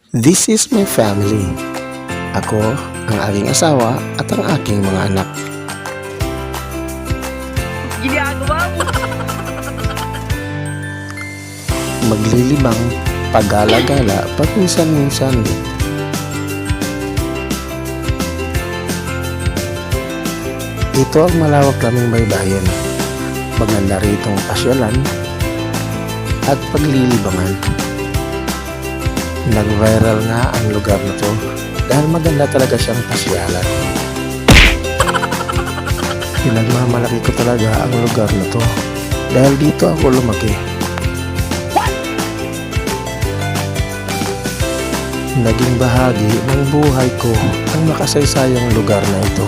This is my family. Ako, ang aking asawa at ang aking mga anak. Ginagawa mo! Maglilibang, pagala-gala, paminsan-minsan. Ito ang malawak naming baybayin. Maganda ritong pasyalan at paglilibangan. Nag-viral nga ang lugar na to dahil maganda talaga siyang pasyalan. Pinagmamalaki ko talaga ang lugar na to dahil dito ako lumaki. Naging bahagi ng buhay ko ang makasaysayang lugar na ito.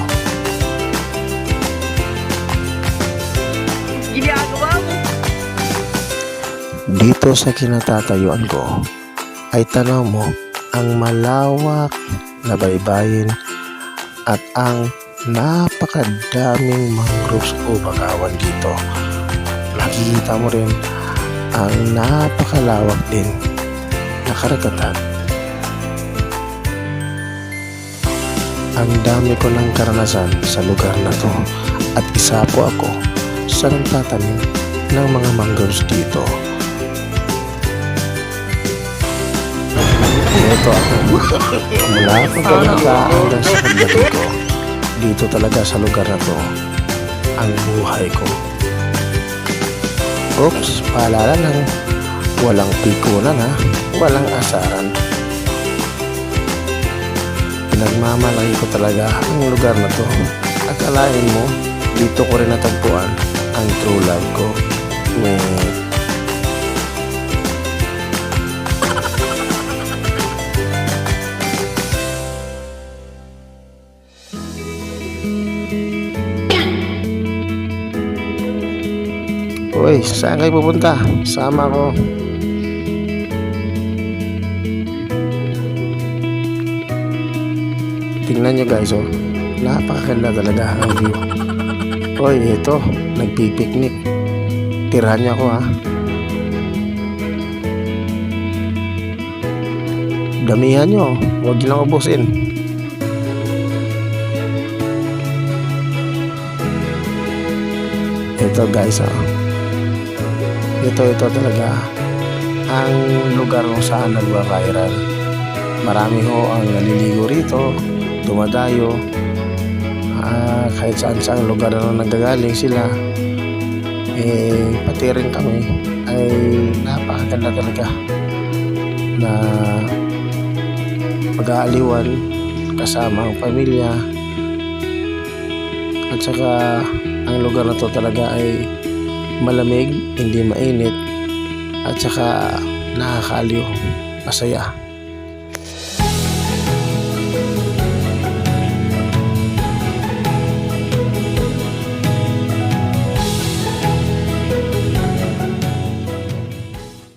Ginagawa mo! Dito sa kinatatayuan ko ay tanaw mo ang malawak na baybayin at ang napakadaming mangroves o bakawan dito. Nakikita mo rin ang napakalawak din na karagatan. Ang dami ko ng karanasan sa lugar na to at isa po ako sa nagtatanim ng mga mangroves dito. Ito ako. Mula pagkabata hanggang sa pagdating ko. Dito talaga sa lugar na to ang buhay ko. Oops, paalala lang. Walang pikunan ha. Walang asaran. Pinagmamalaki ko talaga ang lugar na to. Akalain mo, dito ko rin natagpuan ang true love ko. Uy, saan kayo pupunta? Sama ko. Tingnan nyo guys, oh. Napakaganda talaga ang view. Uy, ito, nagpipiknik. Tirahan niyo ako, ha. Damihan nyo, huwag nyo lang ubusin. Ito guys, oh. Ito talaga ang lugar kung saan nagwa-viral. Marami ho ang naliligo rito, dumadayo, kahit saan lugar na nagagaling sila. Pati rin kami ay napakaganda talaga na pag-aaliwan kasama ang pamilya. At saka ang lugar na to talaga ay malamig, hindi mainit, at saka nakakaaliw, masaya.